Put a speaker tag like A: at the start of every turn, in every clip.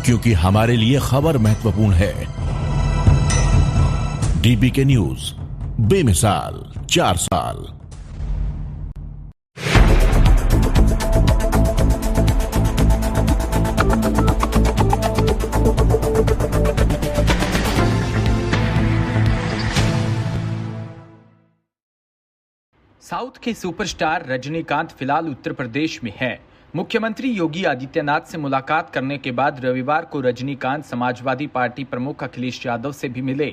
A: क्योंकि हमारे लिए खबर महत्वपूर्ण है। डीबीके न्यूज, बेमिसाल 4 साल।
B: साउथ के सुपरस्टार रजनीकांत फिलहाल उत्तर प्रदेश में है। मुख्यमंत्री योगी आदित्यनाथ से मुलाकात करने के बाद रविवार को रजनीकांत समाजवादी पार्टी प्रमुख अखिलेश यादव से भी मिले।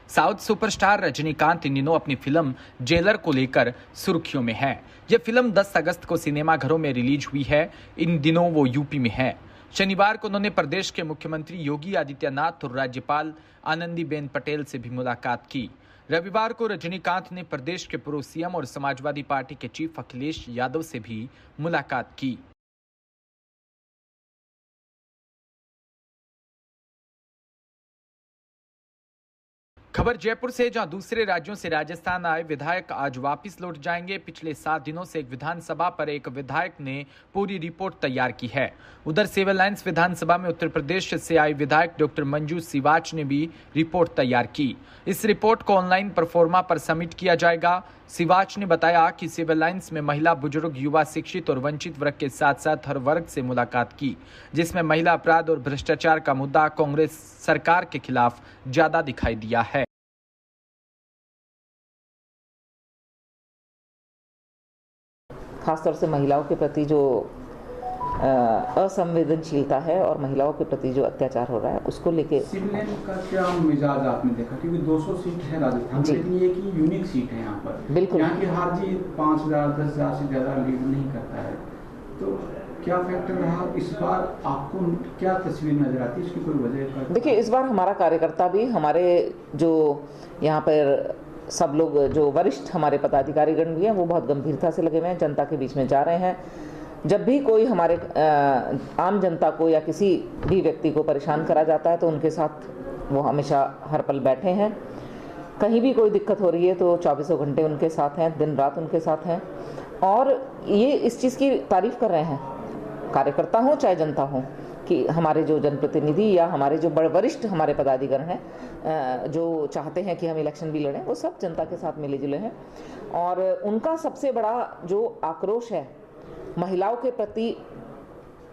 B: साउथ सुपरस्टार रजनीकांत इन दिनों अपनी फिल्म जेलर को लेकर सुर्खियों में है। यह फिल्म 10 अगस्त को सिनेमाघरों में रिलीज हुई है। इन दिनों वो यूपी में है। शनिवार को उन्होंने प्रदेश के मुख्यमंत्री योगी आदित्यनाथ और राज्यपाल आनंदीबेन पटेल से भी मुलाकात की। रविवार को रजनीकांत ने प्रदेश के पूर्व सीएम और समाजवादी पार्टी के चीफ अखिलेश यादव से भी मुलाकात की। खबर जयपुर से, जहां दूसरे राज्यों से राजस्थान आए विधायक आज वापस लौट जाएंगे। पिछले 7 दिनों से एक विधानसभा पर एक विधायक ने पूरी रिपोर्ट तैयार की है। उधर सिविल लाइंस विधानसभा में उत्तर प्रदेश से आई विधायक डॉक्टर मंजू सिवाच ने भी रिपोर्ट तैयार की। इस रिपोर्ट को ऑनलाइन परफॉर्मा पर सबमिट किया जाएगा। सिवाच ने बताया कि सिविल लाइंस में महिला, बुजुर्ग, युवा, शिक्षित और वंचित वर्ग के साथ साथ हर वर्ग से मुलाकात की, जिसमें महिला अपराध और भ्रष्टाचार का मुद्दा कांग्रेस सरकार के खिलाफ ज्यादा दिखाई दिया है।
C: खासतौर से महिलाओं के प्रति जो असंवेदनशीलता है और महिलाओं के प्रति जो अत्याचार हो रहा है उसको लेके
D: सिविल लाइन का क्या मिजाज आपने देखा? क्योंकि 200 सीट है राजस्थान में, लेकिन ये की यूनिक सीट है यहाँ पर।
C: बिल्कुल,
D: यहाँ की हार जीत 5,000 10,000 से ज्यादा लीड नहीं करता है। तो क्या फैक्टर रहा इस बार? आपको क्या तस्वीर नजर आती है? इसकी कोई वजह?
C: देखिए, इस बार हमारा कार्यकर्ता भी, हमारे जो यहाँ पर सब लोग जो वरिष्ठ हमारे पदाधिकारीगण भी हैं, वो बहुत गंभीरता से लगे हुए हैं, जनता के बीच में जा रहे हैं। जब भी कोई हमारे आम जनता को या किसी भी व्यक्ति को परेशान करा जाता है तो उनके साथ वो हमेशा हर पल बैठे हैं। कहीं भी कोई दिक्कत हो रही है तो 24 घंटे उनके साथ हैं, दिन रात उनके साथ हैं। और ये इस चीज़ की तारीफ कर रहे हैं, कार्यकर्ता हो चाहे जनता हो, कि हमारे जो जनप्रतिनिधि या हमारे जो बड़े वरिष्ठ हमारे पदाधिकारी हैं जो चाहते हैं कि हम इलेक्शन भी लड़ें, वो सब जनता के साथ मिले जुले हैं। और उनका सबसे बड़ा जो आक्रोश है महिलाओं के प्रति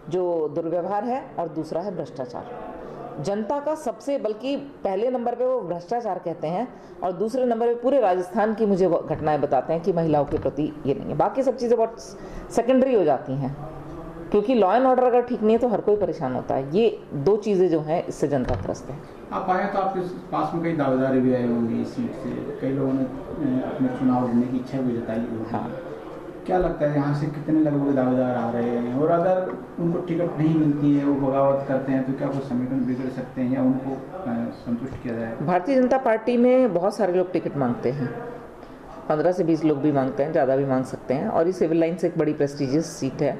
C: जो दुर्व्यवहार है, और दूसरा है भ्रष्टाचार। जनता का सबसे, बल्कि पहले नंबर पे वो भ्रष्टाचार कहते हैं और दूसरे नंबर पे पूरे राजस्थान की मुझे घटनाएं बताते हैं कि महिलाओं के प्रति ये नहीं है। बाकी सब चीज़ें बहुत सेकेंडरी हो जाती हैं, क्योंकि लॉ एंड ऑर्डर अगर ठीक नहीं है तो हर कोई परेशान होता है। ये 2 चीज़ें जो हैं इससे जनता त्रस्त है।
D: आप आए तो आपके पास में कई दावेदार भी आए होंगे इस सीट से, कई लोगों ने अपने चुनाव लड़ने की इच्छा भी जताई होगी। हाँ। क्या लगता है यहाँ से कितने लगभग दावेदार आ रहे हैं, और अगर उनको टिकट नहीं मिलती है, वो बगावत करते हैं, तो क्या कुछ समीकरण बिगड़ सकते हैं या उनको संतुष्ट किया जाए?
C: भारतीय जनता पार्टी में बहुत सारे लोग टिकट मांगते हैं, 15 से 20 लोग भी मांगते हैं, ज़्यादा भी मांग सकते हैं। और ये सिविल लाइन से एक बड़ी प्रेस्टिजियस सीट है,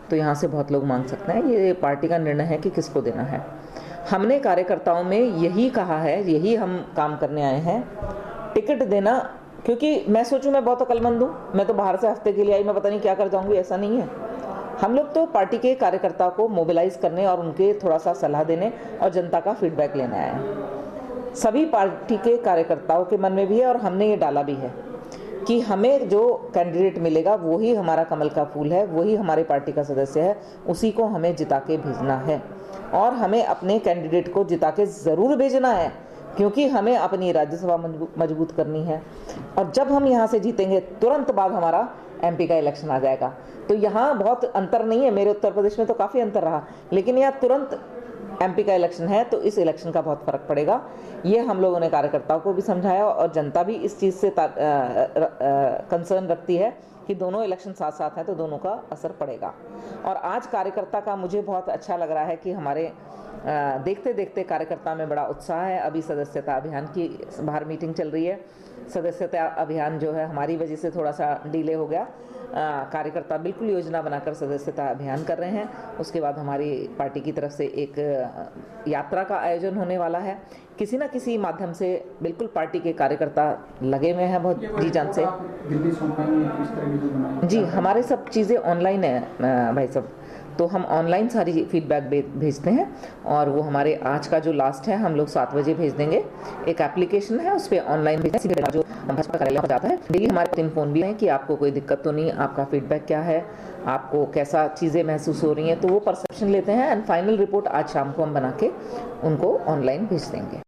C: तो यहाँ से बहुत लोग मांग सकते हैं। ये पार्टी का निर्णय है कि किसको देना है। हमने कार्यकर्ताओं में यही कहा है, यही हम काम करने आए हैं, टिकट देना। क्योंकि मैं सोचूं मैं बहुत अक्लमंद हूँ, मैं तो बाहर से हफ्ते के लिए आई, मैं पता नहीं क्या कर जाऊँगी, ऐसा नहीं है। हम लोग तो पार्टी के कार्यकर्ता को मोबिलाइज करने और उनके थोड़ा सा सलाह देने और जनता का फीडबैक लेने आए हैं। सभी पार्टी के कार्यकर्ताओं के मन में भी है और हमने ये डाला भी है कि हमें जो कैंडिडेट मिलेगा वही हमारा कमल का फूल है, वही हमारे पार्टी का सदस्य है, उसी को हमें जिता के भेजना है। और हमें अपने कैंडिडेट को जिता के ज़रूर भेजना है, क्योंकि हमें अपनी राज्यसभा मजबूत करनी है। और जब हम यहाँ से जीतेंगे तुरंत बाद हमारा एमपी का इलेक्शन आ जाएगा। तो यहाँ बहुत अंतर नहीं है, मेरे उत्तर प्रदेश में तो काफ़ी अंतर रहा, लेकिन यहाँ तुरंत एमपी का इलेक्शन है, तो इस इलेक्शन का बहुत फर्क पड़ेगा। ये हम लोगों ने कार्यकर्ताओं को भी समझाया और जनता भी इस चीज़ से कंसर्न रखती है कि दोनों इलेक्शन साथ साथ हैं तो दोनों का असर पड़ेगा। और आज कार्यकर्ता का मुझे बहुत अच्छा लग रहा है कि हमारे देखते देखते कार्यकर्ता में बड़ा उत्साह है। अभी सदस्यता अभियान की बाहर मीटिंग चल रही है। सदस्यता अभियान जो है हमारी वजह से थोड़ा सा डिले हो गया। कार्यकर्ता बिल्कुल योजना बनाकर सदस्यता अभियान कर रहे हैं। उसके बाद हमारी पार्टी की तरफ से एक यात्रा का आयोजन होने वाला है। किसी न किसी माध्यम से बिल्कुल पार्टी के कार्यकर्ता लगे हुए हैं बहुत जी जान से। जी, हमारे सब चीज़ें ऑनलाइन है भाई साहब। तो हम ऑनलाइन सारी फीडबैक भेजते हैं और वो हमारे आज का जो लास्ट है हम लोग 7 बजे भेज देंगे। एक एप्लीकेशन है, उस पर ऑनलाइन भेजते हैं, जो भाजपा कार्यालय पर जाता है। डेली हमारे 3 फ़ोन भी हैं कि आपको कोई दिक्कत तो नहीं, आपका फीडबैक क्या है, आपको कैसा चीज़ें महसूस हो रही हैं, तो वो परसेप्शन लेते हैं एंड फाइनल रिपोर्ट आज शाम को हम बना के उनको ऑनलाइन भेज देंगे।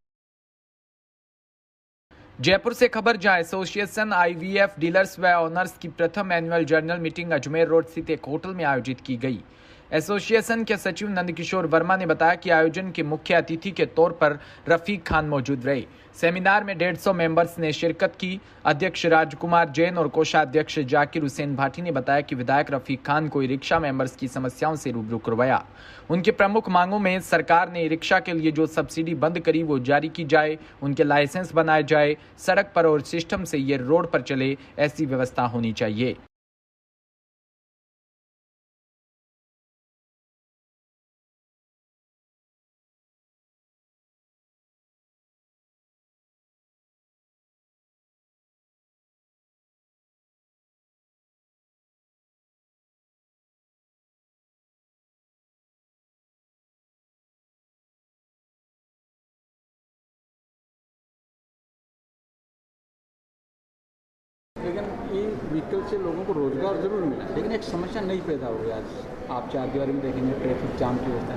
B: जयपुर से खबर, जहां एसोसिएशन आईवीएफ डीलर्स व ऑनर्स की प्रथम annual journal meeting Ajmer road स्थित एक होटल में आयोजित की गई। एसोसिएशन के सचिव नंदकिशोर वर्मा ने बताया कि आयोजन के मुख्य अतिथि के तौर पर रफीक खान मौजूद रहे। सेमिनार में 150 मेंबर्स ने शिरकत की। अध्यक्ष राजकुमार जैन और कोषाध्यक्ष जाकिर हुसैन भाटी ने बताया कि विधायक रफीक खान को ई रिक्शा मेंबर्स की समस्याओं से रूबरू करवाया। उनकी प्रमुख मांगों में सरकार ने ई रिक्शा के लिए जो सब्सिडी बंद करी वो जारी की जाए, उनके लाइसेंस बनाए जाए, सड़क पर और सिस्टम से ये रोड पर चले, ऐसी व्यवस्था होनी चाहिए।
D: लेकिन ये व्हीकल से लोगों को रोजगार जरूर मिला, लेकिन एक समस्या नहीं पैदा हो गई। आज आप चारदीवारी में देखेंगे ट्रैफिक जाम की व्यवस्था,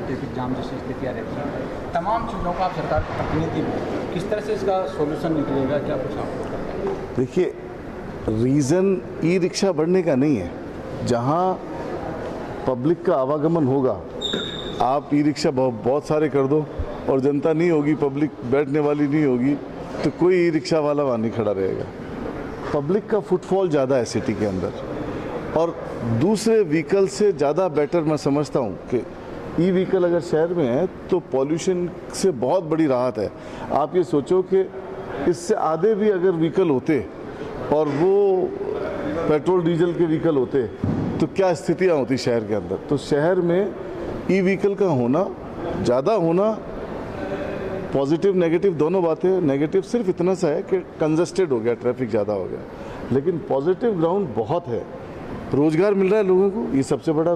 D: ट्रैफिक जाम जैसी स्थितियाँ रहती हैं। तमाम चीज़ों का आप सरकार के प्रतिनिधि में किस तरह से इसका सोल्यूशन निकलेगा, क्या कुछ आपको करना है?
E: देखिए, रीज़न ई रिक्शा बढ़ने का नहीं है। जहाँ पब्लिक का आवागमन होगा, आप ई रिक्शा बहुत सारे कर दो और जनता नहीं होगी, पब्लिक बैठने वाली नहीं होगी, तो कोई ई रिक्शा वाला वहाँ नहीं खड़ा रहेगा। पब्लिक का फुटफॉल ज़्यादा है सिटी के अंदर, और दूसरे व्हीकल से ज़्यादा बेटर मैं समझता हूँ कि ई व्हीकल अगर शहर में है तो पॉल्यूशन से बहुत बड़ी राहत है। आप ये सोचो कि इससे आधे भी अगर व्हीकल होते और वो पेट्रोल डीजल के व्हीकल होते तो क्या स्थितियाँ होती शहर के अंदर। तो शहर में ई व्हीकल का होना, ज़्यादा होना, पॉजिटिव नेगेटिव दोनों बातें। नेगेटिव सिर्फ इतना सा है कि कंजस्टेड हो गया, ट्रैफिक ज़्यादा हो गया, लेकिन पॉजिटिव ग्राउंड बहुत है। रोज़गार मिल रहा है लोगों को, ये सबसे बड़ा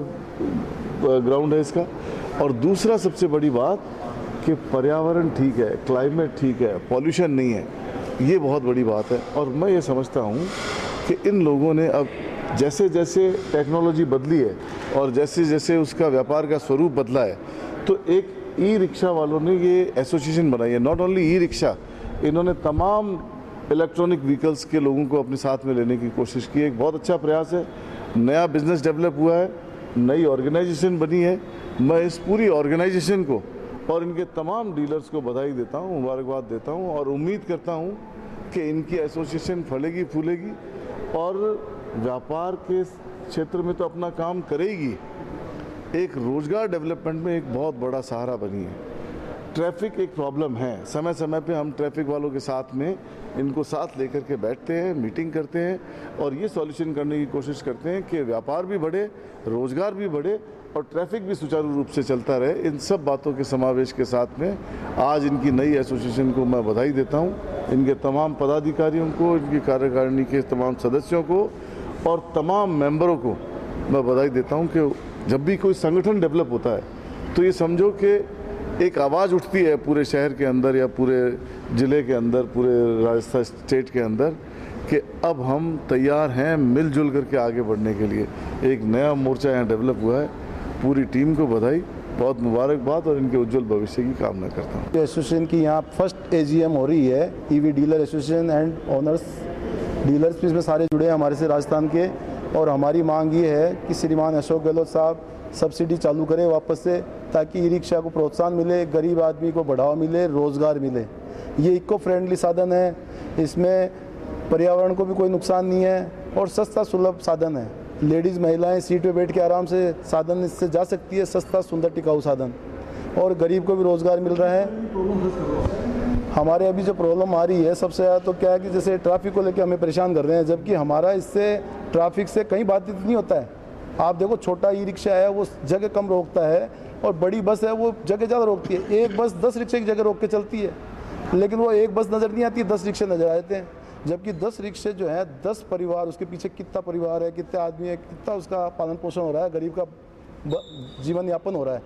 E: ग्राउंड है इसका। और दूसरा सबसे बड़ी बात कि पर्यावरण ठीक है, क्लाइमेट ठीक है, पॉल्यूशन नहीं है, ये बहुत बड़ी बात है। और मैं ये समझता हूँ कि इन लोगों ने अब जैसे जैसे टेक्नोलॉजी बदली है और जैसे जैसे उसका व्यापार का स्वरूप बदला है, तो एक ई रिक्शा वालों ने ये एसोसिएशन बनाई है। नॉट ओनली ई रिक्शा, इन्होंने तमाम इलेक्ट्रॉनिक व्हीकल्स के लोगों को अपने साथ में लेने की कोशिश की है। एक बहुत अच्छा प्रयास है, नया बिजनेस डेवलप हुआ है, नई ऑर्गेनाइजेशन बनी है। मैं इस पूरी ऑर्गेनाइजेशन को और इनके तमाम डीलर्स को बधाई देता हूँ, मुबारकबाद देता हूँ, और उम्मीद करता हूँ कि इनकी एसोसिएशन फलेगी फूलेगी और व्यापार के क्षेत्र में तो अपना काम करेगी, एक रोज़गार डेवलपमेंट में एक बहुत बड़ा सहारा बनी है। ट्रैफिक एक प्रॉब्लम है, समय समय पे हम ट्रैफिक वालों के साथ में इनको साथ लेकर के बैठते हैं, मीटिंग करते हैं और ये सॉल्यूशन करने की कोशिश करते हैं कि व्यापार भी बढ़े, रोज़गार भी बढ़े और ट्रैफिक भी सुचारू रूप से चलता रहे। इन सब बातों के समावेश के साथ में आज इनकी नई एसोसिएशन को मैं बधाई देता हूँ, इनके तमाम पदाधिकारियों को, इनकी कार्यकारिणी के तमाम सदस्यों को और तमाम मेंबरों को मैं बधाई देता हूँ कि जब भी कोई संगठन डेवलप होता है तो ये समझो कि एक आवाज़ उठती है पूरे शहर के अंदर या पूरे ज़िले के अंदर, पूरे राजस्थान स्टेट के अंदर, कि अब हम तैयार हैं मिलजुल करके आगे बढ़ने के लिए। एक नया मोर्चा यहाँ डेवलप हुआ है। पूरी टीम को बधाई, बहुत मुबारकबाद और इनके उज्जवल भविष्य की कामना करता हूँ।
F: एसोसिएशन की यहाँ फर्स्ट एजीएम हो रही है, EV dealer association and owners dealers भी इसमें सारे जुड़े हैं हमारे से राजस्थान के। और हमारी मांग ये है कि श्रीमान अशोक गहलोत साहब सब्सिडी चालू करें वापस से, ताकि ई रिक्शा को प्रोत्साहन मिले, गरीब आदमी को बढ़ावा मिले, रोज़गार मिले। ये इको फ्रेंडली साधन है, इसमें पर्यावरण को भी कोई नुकसान नहीं है और सस्ता सुलभ साधन है। लेडीज़ महिलाएं सीट पे बैठ के आराम से साधन इससे जा सकती है, सस्ता सुंदर टिकाऊ साधन, और गरीब को भी रोज़गार मिल रहा है। हमारे अभी जो प्रॉब्लम आ रही है सबसे ज़्यादा तो क्या है कि जैसे ट्रैफिक को लेकर हमें परेशान कर रहे हैं, जबकि हमारा इससे ट्रैफिक से कहीं बाधित नहीं होता है। आप देखो, छोटा ई रिक्शा है वो जगह कम रोकता है और बड़ी बस है वो जगह ज़्यादा रोकती है। एक बस 10 रिक्शे की जगह रोक के चलती है, लेकिन वो एक बस नज़र नहीं आती, 10 रिक्शे नज़र आते हैं। जबकि 10 रिक्शे जो है 10 परिवार, उसके पीछे कितना परिवार है, कितने आदमी है, कितना उसका पालन पोषण हो रहा है, गरीब का जीवन यापन हो रहा है।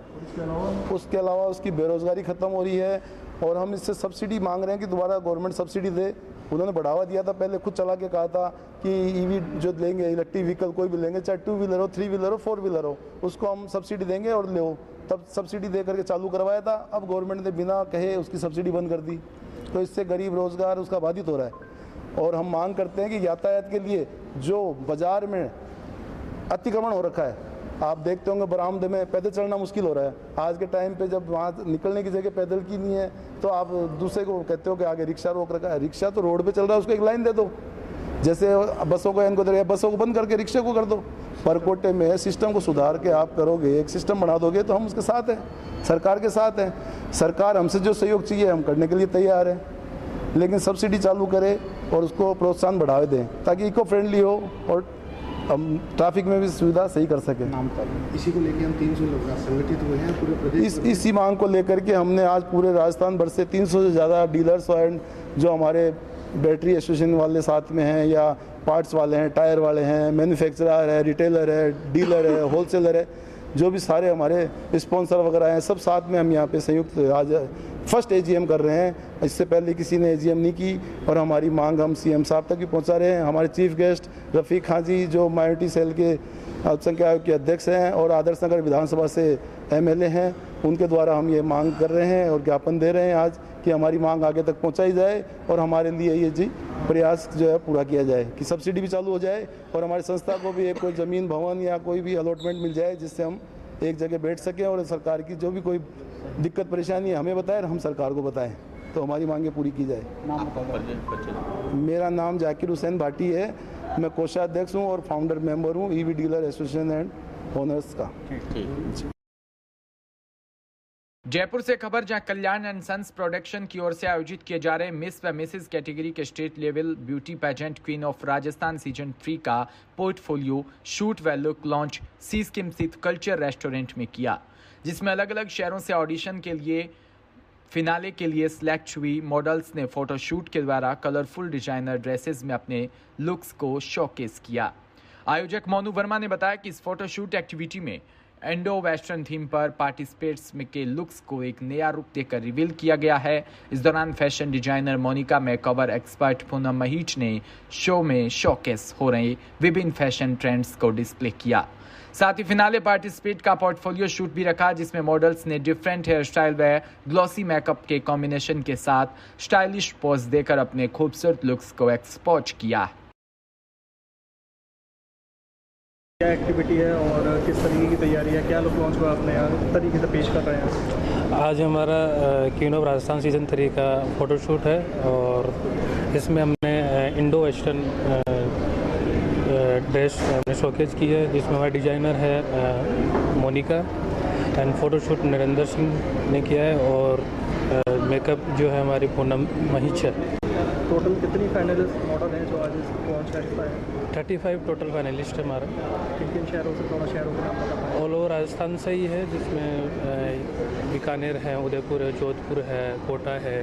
F: उसके अलावा उसकी बेरोज़गारी ख़त्म हो रही है और हम इससे सब्सिडी मांग रहे हैं कि दोबारा गवर्नमेंट सब्सिडी दे। उन्होंने बढ़ावा दिया था, पहले खुद चला के कहा था कि ईवी जो लेंगे, इलेक्ट्रिक व्हीकल कोई भी लेंगे, चाहे 2 व्हीलर हो, 3 व्हीलर हो, 4 व्हीलर हो, उसको हम सब्सिडी देंगे और ले। तब सब्सिडी दे करके चालू करवाया था। अब गवर्नमेंट ने बिना कहे उसकी सब्सिडी बंद कर दी, तो इससे गरीब रोज़गार उसका बाधित हो रहा है। और हम मांग करते हैं कि यातायात के लिए जो बाज़ार में अतिक्रमण हो रखा है, आप देखते होंगे बरामदे में पैदल चलना मुश्किल हो रहा है। आज के टाइम पे जब वहाँ निकलने की जगह पैदल की नहीं है तो आप दूसरे को कहते हो कि आगे रिक्शा रोक रखा है। रिक्शा तो रोड पे चल रहा है, उसको एक लाइन दे दो। जैसे बसों को इनको दे, बसों को बंद करके रिक्शे को कर दो। पर कोटे में सिस्टम को सुधार के आप करोगे, एक सिस्टम बना दोगे तो हम उसके साथ हैं, सरकार के साथ हैं। सरकार हमसे जो सहयोग चाहिए हम करने के लिए तैयार हैं, लेकिन सब्सिडी चालू करे और उसको प्रोत्साहन बढ़ावे दें ताकि इको फ्रेंडली हो और हम ट्रैफिक में भी सुविधा सही कर सकें।
G: इसी को लेकर हम 300 लोग संगठित हुए हैं पूरे प्रदेश।
F: इसी मांग को लेकर के हमने आज पूरे राजस्थान भर से 300 से ज़्यादा डीलर्स एंड जो हमारे बैटरी एसोसिएशन वाले साथ में हैं या पार्ट्स वाले हैं, टायर वाले हैं, मैन्युफैक्चरर है, रिटेलर है, डीलर है, होलसेलर है, जो भी सारे हमारे स्पॉन्सर वगैरह हैं, सब साथ में हम यहाँ पे संयुक्त आज फर्स्ट एजीएम कर रहे हैं। इससे पहले किसी ने एजीएम नहीं की और हमारी मांग हम सीएम साहब तक भी पहुँचा रहे हैं। हमारे चीफ गेस्ट रफ़ीक खां जी जो माइनॉरिटी सेल के अल्पसंख्यक आयोग के अध्यक्ष हैं और आदर्श नगर विधानसभा से एमएलए हैं, उनके द्वारा हम ये मांग कर रहे हैं और ज्ञापन दे रहे हैं आज कि हमारी मांग आगे तक पहुँचाई जाए और हमारे लिए ये जी प्रयास जो है पूरा किया जाए कि सब्सिडी भी चालू हो जाए और हमारी संस्था को भी एक कोई ज़मीन भवन या कोई भी अलॉटमेंट मिल जाए जिससे हम एक जगह बैठ सकें और सरकार की जो भी कोई दिक्कत परेशानी है हमें बताएं और हम सरकार को बताएं तो हमारी मांगें पूरी की जाए। मेरा नाम जाकिर हुसैन भाटी है, मैं कोषाध्यक्ष हूँ और फाउंडर मेंबर हूँ EV dealer association and owners का।
B: जयपुर से खबर, जहां कल्याण एंड सन्स प्रोडक्शन की ओर से आयोजित किए जा रहे मिस व मिसेज कैटेगरी के state level beauty pageant queen of Rajasthan season 3 का पोर्टफोलियो शूट व लुक लॉन्च सी स्किम स्थित कल्चर रेस्टोरेंट में किया, जिसमें अलग अलग शहरों से ऑडिशन के लिए फिनाले के लिए सिलेक्ट हुई मॉडल्स ने फोटोशूट के द्वारा कलरफुल डिजाइनर ड्रेसेस में अपने लुक्स को शोकेस किया। आयोजक मोनू वर्मा ने बताया कि इस फोटोशूट एक्टिविटी में इंडो वेस्टर्न थीम पर पार्टिसिपेट्स के लुक्स को एक नया रूप देकर रिवील किया गया है। इस दौरान fashion designer Monika makeover expert Poonam Mahich ने शो में शोकेस हो रहे विभिन्न फैशन ट्रेंड्स को डिस्प्ले किया। साथ ही फिनाले पार्टिसिपेट का पोर्टफोलियो शूट भी रखा, जिसमें मॉडल्स ने डिफरेंट हेयर स्टाइल व ग्लॉसी मेकअप के कॉम्बिनेशन के साथ स्टाइलिश पोज देकर अपने खूबसूरत लुक्स को एक्सपोज किया।
H: क्या एक्टिविटी है और किस तरीके की तैयारी है, क्या लुक लॉन्च को आपने यहाँ तरीके से पेश कर रहे हैं?
I: आज हमारा क्वीन ऑफ राजस्थान सीजन 3 का फोटोशूट है और इसमें हमने इंडो वेस्टर्न ड्रेस हमने शोकेस की है, जिसमें हमारा डिजाइनर है मोनिका एंड फोटोशूट नरेंद्र सिंह ने किया है और मेकअप जो है हमारी पूनम महीच है।
H: टोटल कितनी फाइनलिस्ट मॉडल हैं जो आज लॉन्च करता है?
I: 35 टोटल फाइनलिस्ट है हमारा।
H: किन शहरों से, 14 शहरों के नाम पता है?
I: ऑल ओवर राजस्थान से ही है, जिसमें बीकानेर है, उदयपुर है, जोधपुर है, कोटा है,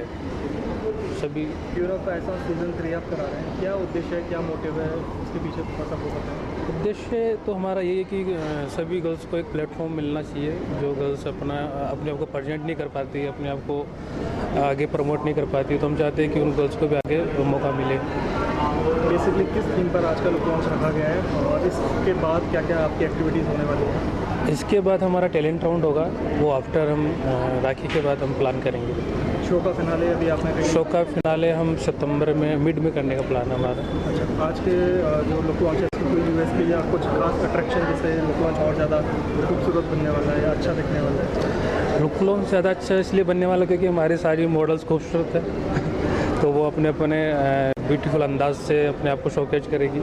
I: सभी।
H: क्वीन ऑफ राजस्थान सीजन 3 आप करा रहे हैं, क्या उद्देश्य है, क्या मोटिव है इसके पीछे थोड़ा सा हो सकता है?
I: उद्देश्य तो हमारा ये है कि सभी गर्ल्स को एक प्लेटफॉर्म मिलना चाहिए, जो गर्ल्स अपने आप को प्रेजेंट नहीं कर पाती, अपने आप को आगे प्रमोट नहीं कर पाती, तो हम चाहते हैं कि उन गर्ल्स को भी आगे मौका मिले।
H: बेसिकली किस थीम पर आज का लुक लॉन्च रखा गया है और इसके बाद क्या क्या आपकी एक्टिविटीज़ होने वाली है?
I: इसके बाद हमारा टैलेंट राउंड होगा, वो आफ्टर हम राखी के बाद हम प्लान करेंगे।
H: शो का फिनाले अभी आपने?
I: शो का फिनाले हम सितंबर में मिड में करने का प्लान है हमारा।
H: अच्छा, आज के जो लुक लॉन्च है कोई यूएसपी या कुछ खास अट्रैक्शन जिससे लुक लॉन्च और ज़्यादा खूबसूरत बनने वाला है या अच्छा दिखने वाला है?
I: लुक लॉन्च ज़्यादा अच्छा इसलिए बनने वाला क्योंकि हमारी सारी मॉडल्स खूबसूरत है तो वो अपने अपने ब्यूटीफुल अंदाज से अपने आप को शोकेज करेगी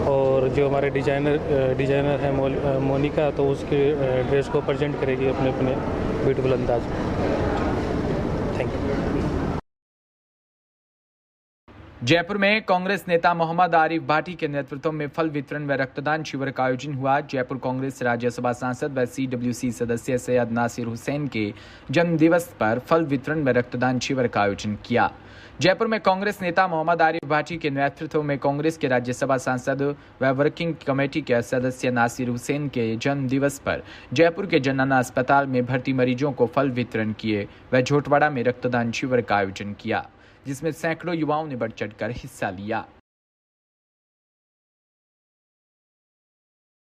I: और जो हमारे डिज़ाइनर है मोनिका, तो उसके ड्रेस को प्रेजेंट करेगी अपने अपने ब्यूटीफुल अंदाज में। Thank you.
B: जयपुर में कांग्रेस नेता मोहम्मद आरिफ भाटी के नेतृत्व में फल वितरण व रक्तदान शिविर का आयोजन हुआ। जयपुर कांग्रेस राज्यसभा सांसद व CWC सदस्य सैयद नासिर हुसैन के जन्मदिवस पर फल वितरण व रक्तदान शिविर का आयोजन किया। जयपुर में कांग्रेस नेता मोहम्मद आरिफ भाटी के नेतृत्व में कांग्रेस के राज्यसभा सांसद व वर्किंग कमेटी के सदस्य नासिर हुसैन के जन्मदिवस पर जयपुर के जनना अस्पताल में भर्ती मरीजों को फल वितरण किए व झोटवाड़ा में रक्तदान शिविर का आयोजन किया, जिसमें सैकड़ों युवाओं ने बढ़ चढ़कर हिस्सा लिया।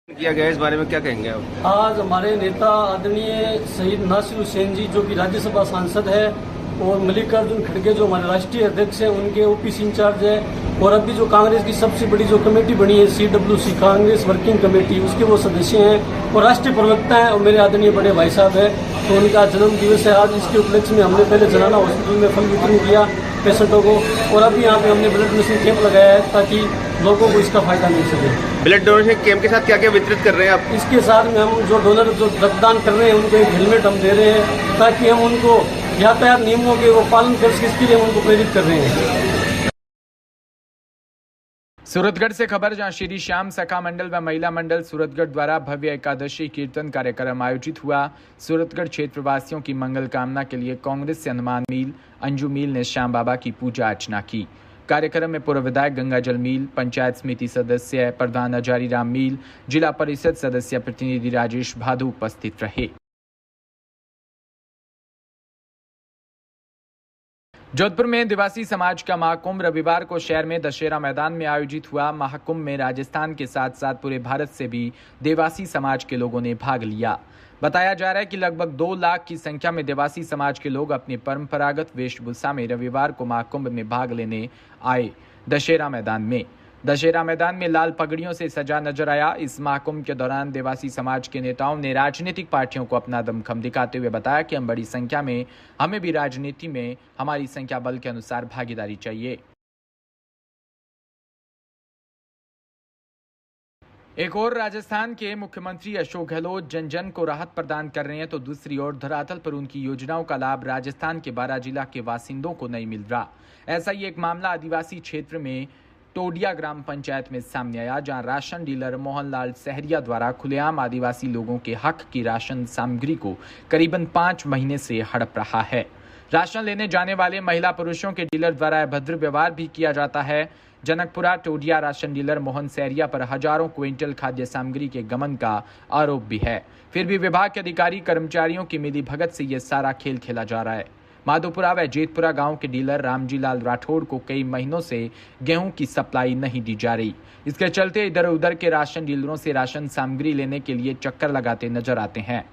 J: किया गया, इस बारे में क्या कहेंगे आप?
K: आज हमारे नेता आदरणीय सैयद नासिर हुसैन जी, जो कि राज्यसभा सांसद है, और मल्लिकार्जुन खड़गे जो हमारे राष्ट्रीय अध्यक्ष हैं, उनके OPC इंचार्ज है, और अभी जो कांग्रेस की सबसे बड़ी जो कमेटी बनी है CWC कांग्रेस वर्किंग कमेटी, उसके वो सदस्य हैं और राष्ट्रीय प्रवक्ता हैं, और मेरे आदरणीय बड़े भाई साहब हैं। तो उनका जन्म दिवस है आज। इसके उपलक्ष्य में हमने पहले जनाना हॉस्पिटल में फल वितरण किया पेशेंटों को, और अभी यहाँ पे हमने ब्लड डोनेशन कैंप लगाया है ताकि लोगों को इसका फायदा मिल सके।
J: ब्लड डोनेशन कैंप के साथ क्या क्या वितरित कर रहे हैं आप?
K: इसके साथ में हम जो डोनर जो रक्तदान कर रहे हैं उनको एक हेलमेट हम दे रहे हैं ताकि हम उनको यातायात नियमों के वो पालन कर सके, इसके लिए हम उनको प्रेरित कर रहे हैं।
B: सूरतगढ़ से खबर, जहां श्री श्याम सखा मंडल व महिला मंडल सूरतगढ़ द्वारा भव्य एकादशी कीर्तन कार्यक्रम आयोजित हुआ। सूरतगढ़ क्षेत्र वासियों की मंगल कामना के लिए कांग्रेस से हनुमान मील, अंजू मील ने श्याम बाबा की पूजा अर्चना की। कार्यक्रम में पूर्व विधायक गंगाजल मील, पंचायत समिति सदस्य प्रधान हजारी राम मील, जिला परिषद सदस्य प्रतिनिधि राजेश भादु उपस्थित रहे। जोधपुर में दिवासी समाज का महाकुंभ रविवार को शहर में दशहरा मैदान में आयोजित हुआ। महाकुंभ में राजस्थान के साथ साथ पूरे भारत से भी देवासी समाज के लोगों ने भाग लिया। बताया जा रहा है कि लगभग 2 लाख की संख्या में देवासी समाज के लोग अपनी परंपरागत वेशभूषा में रविवार को महाकुंभ में भाग लेने आए। दशहरा मैदान में लाल पगड़ियों से सजा नजर आया। इस महाकुंभ के दौरान देवासी समाज के नेताओं ने राजनीतिक पार्टियों को अपना दमखम दिखाते हुए बताया कि हम बड़ी संख्या में, हमें भी राजनीति में हमारी संख्या बल के अनुसार भागीदारी चाहिए। एक ओर राजस्थान के मुख्यमंत्री अशोक गहलोत जन जन को राहत प्रदान कर रहे हैं, तो दूसरी ओर धरातल पर उनकी योजनाओं का लाभ राजस्थान के 12 जिला के बासिंदों को नहीं मिल रहा। ऐसा ही एक मामला आदिवासी क्षेत्र में टोडिया ग्राम पंचायत में सामने आया, जहां राशन डीलर मोहनलाल सहरिया द्वारा खुलेआम आदिवासी लोगों के हक की राशन सामग्री को करीबन 5 महीने से हड़प रहा है। राशन लेने जाने वाले महिला पुरुषों के डीलर द्वारा अभद्र व्यवहार भी किया जाता है। जनकपुरा टोडिया राशन डीलर मोहन सहरिया पर हजारों क्विंटल खाद्य सामग्री के गमन का आरोप भी है। फिर भी विभाग के अधिकारी कर्मचारियों की मिलीभगत से यह सारा खेल खेला जा रहा है। माधोपुरा व जेतपुरा गांव के डीलर रामजी लाल राठौड़ को कई महीनों से गेहूं की सप्लाई नहीं दी जा रही। इसके चलते इधर उधर के राशन डीलरों से राशन सामग्री लेने के लिए चक्कर लगाते नजर आते हैं।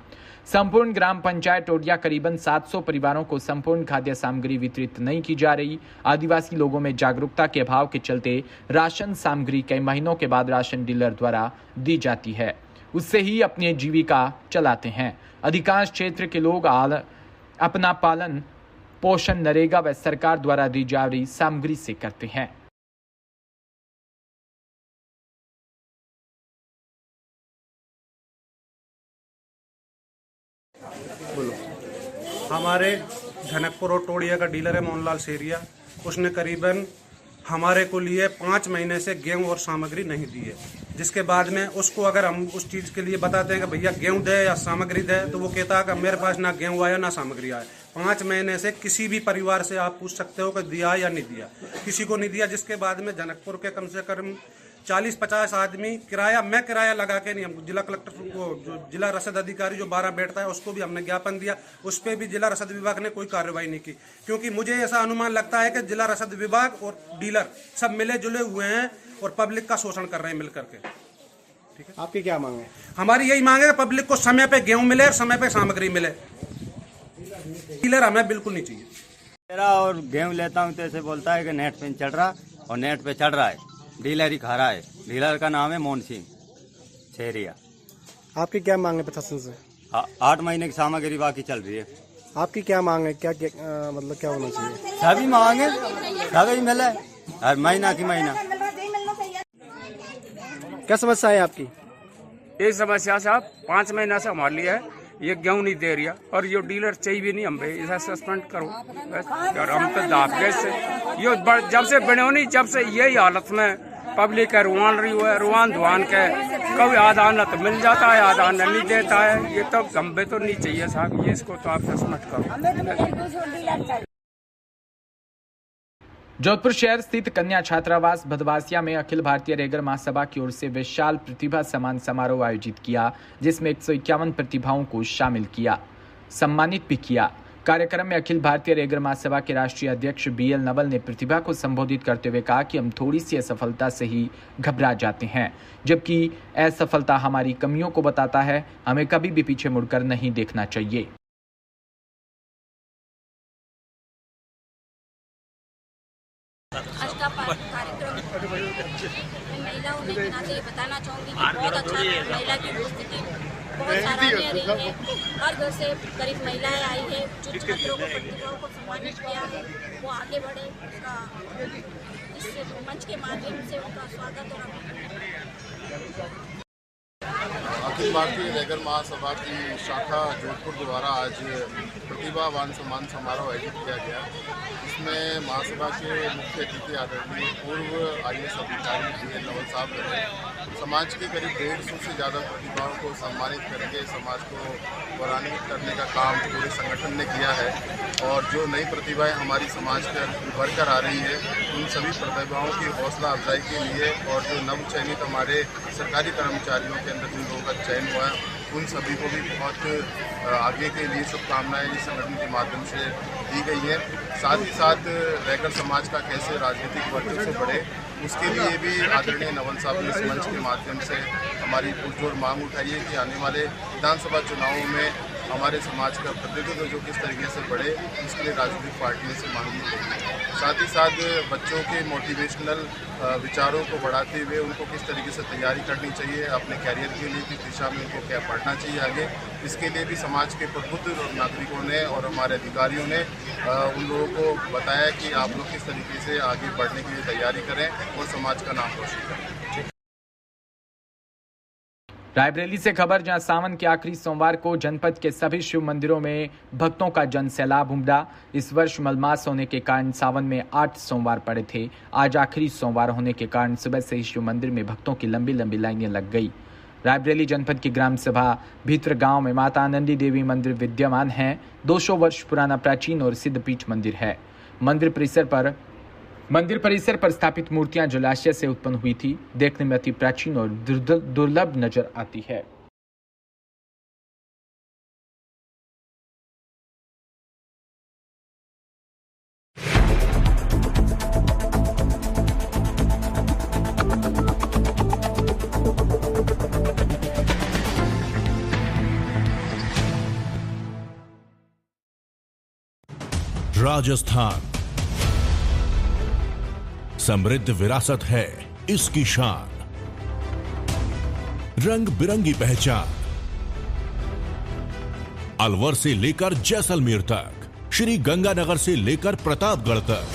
B: संपूर्ण ग्राम पंचायत टोडिया करीबन 700 परिवारों को संपूर्ण खाद्य सामग्री वितरित नहीं की जा रही। आदिवासी लोगों में जागरूकता के अभाव के चलते राशन सामग्री कई महीनों के बाद राशन डीलर द्वारा दी जाती है, उससे ही अपनी जीविका चलाते हैं। अधिकांश क्षेत्र के लोग अपना पालन पोषण नरेगा व सरकार द्वारा दी जा रही सामग्री से करते हैं।
L: हमारे जनकपुर और टोडिया का डीलर है मोहनलाल सहरिया, उसने करीबन हमारे को लिए 5 महीने से गेहूं और सामग्री नहीं दी है, जिसके बाद में उसको अगर हम उस चीज़ के लिए बताते हैं कि भैया गेहूं दे या सामग्री दे, तो वो कहता है कि मेरे पास ना गेहूं आया ना सामग्री आया। 5 महीने से किसी भी परिवार से आप पूछ सकते हो कि दिया या नहीं दिया, किसी को नहीं दिया। जिसके बाद में जनकपुर के कम से कम 40-50 आदमी मैं किराया लगा के नहीं, हम जिला कलेक्टर को, जो जिला रसद अधिकारी जो 12 बैठता है, उसको भी हमने ज्ञापन दिया, उस पर भी जिला रसद विभाग ने कोई कार्रवाई नहीं की। क्योंकि मुझे ऐसा अनुमान लगता है कि जिला रसद विभाग और डीलर सब मिले जुले हुए हैं और पब्लिक का शोषण कर रहे हैं मिल करके। ठीक है,
G: आपकी क्या मांग है?
L: हमारी यही मांग है कि पब्लिक को समय पे गेहूं मिले और समय पे सामग्री मिले। डीलर हमें बिल्कुल नहीं चाहिए।
M: मेरा और गेहूं लेता हूं तो ऐसे बोलता है कि नेट पे चढ़ रहा और नेट पे चढ़ रहा है, डीलर ही खा रहा है। डीलर का नाम है मोहन सिंह सहरिया।
G: आपकी क्या मांग है प्रशासन से?
M: 8 महीने की सामग्री बाकी चल रही है।
G: आपकी क्या मांग है? क्या मतलब क्या होना चाहिए?
M: सभी मांगे सभी मिले हर महीना की महीना।
G: क्या समस्या है आपकी?
N: एक समस्या से आप 5 महीना से हमारे लिए ये गेहूं नहीं दे रहा और ये डीलर चाहिए भी नहीं, हम भाई इसे सस्पेंड करो बस। और हम तो दाप गए से ये जब से बने हो नहीं, जब से यही हालत में पब्लिक है रुआन रही हुआ है, रुआन धुआन के कभी आदान तो मिल जाता है, आदान नहीं देता है। ये तो गंभे तो नहीं चाहिए साहब, ये इसको तो आप सस्पेंड करो।
B: जोधपुर शहर स्थित कन्या छात्रावास भदवासिया में अखिल भारतीय रेगर महासभा की ओर से विशाल प्रतिभा सम्मान समारोह आयोजित किया, जिसमें 151 प्रतिभाओं को शामिल किया, सम्मानित भी किया। कार्यक्रम में अखिल भारतीय रेगर महासभा के राष्ट्रीय अध्यक्ष BL नवल ने प्रतिभा को संबोधित करते हुए कहा कि हम थोड़ी सी असफलता से ही घबरा जाते हैं, जबकि असफलता हमारी कमियों को बताता है। हमें कभी भी पीछे मुड़कर नहीं देखना चाहिए।
O: आज का कार्यक्रम महिला होने के नाते बताना चाहूँगी कि बहुत अच्छा है। महिला की उपस्थिति बहुत सराहनीय रही है। हर घर से करीब महिलाएं आई है, जो छात्रों को प्रतिभाओं को सम्मानित किया है, वो आगे बढ़े। उसका इस मंच के माध्यम से उनका स्वागत और
P: अखिल भारतीय रेगर महासभा की शाखा जोधपुर द्वारा आज प्रतिभावान सम्मान समारोह आयोजित किया गया। इसमें महासभा के मुख्य अतिथि आदरणीय पूर्व IAS अधिकारी BL नवल साहब ने समाज के करीब 150 से ज़्यादा प्रतिभाओं को सम्मानित करके समाज को गौरवान्वित करने का काम पूरे संगठन ने किया है। और जो नई प्रतिभाएं हमारी समाज के उभर कर आ रही है, उन सभी प्रतिभाओं की हौसला अफजाई के लिए और जो नव चयनित हमारे सरकारी कर्मचारियों के अंदर जिन लोगों का चयन हुआ है, उन सभी को भी बहुत आगे के लिए शुभकामनाएं इस संगठन के माध्यम से दी गई है। साथ ही साथ रेगर समाज का कैसे राजनीतिक वर्चस्व बढ़े, उसके लिए भी आदरणीय नवल साहब ने इस मंच के माध्यम से हमारी पुरजोर मांग उठाई है कि आने वाले विधानसभा चुनावों में हमारे समाज का प्रतिनिधित्व जो किस तरीके से बढ़े, इसके लिए राजनीतिक पार्टियों से मांगी गई है। साथ ही साथ बच्चों के मोटिवेशनल विचारों को बढ़ाते हुए उनको किस तरीके से तैयारी करनी चाहिए, अपने कैरियर के लिए किस दिशा में उनको क्या पढ़ना चाहिए आगे, इसके लिए भी समाज के प्रबुद्ध नागरिकों ने और हमारे अधिकारियों ने उन लोगों को बताया कि आप लोग किस तरीके से आगे बढ़ने के लिए तैयारी करें और समाज का नाम रोशन करें।
B: रायबरेली से खबर, जहां सावन के आखिरी सोमवार को जनपद के सभी शिव मंदिरों में भक्तों का जन सैलाब उमड़ा। इस वर्ष मलमास होने के कारण सावन में 8 सोमवार पड़े थे। आज आखिरी सोमवार होने के कारण सुबह से ही शिव मंदिर में भक्तों की लंबी लंबी लाइनें लग गई। रायबरेली जनपद की ग्राम सभा भीतर गांव में माता आनंदी देवी मंदिर विद्यमान है। 200 वर्ष पुराना प्राचीन और सिद्धपीठ मंदिर है। मंदिर परिसर पर स्थापित मूर्तियां जलाशय से उत्पन्न हुई थी, देखने में अति प्राचीन और दुर्लभ नजर आती है।
A: राजस्थान समृद्ध विरासत है इसकी शान, रंग बिरंगी पहचान। अलवर से लेकर जैसलमेर तक, श्री गंगानगर से लेकर प्रतापगढ़ तक,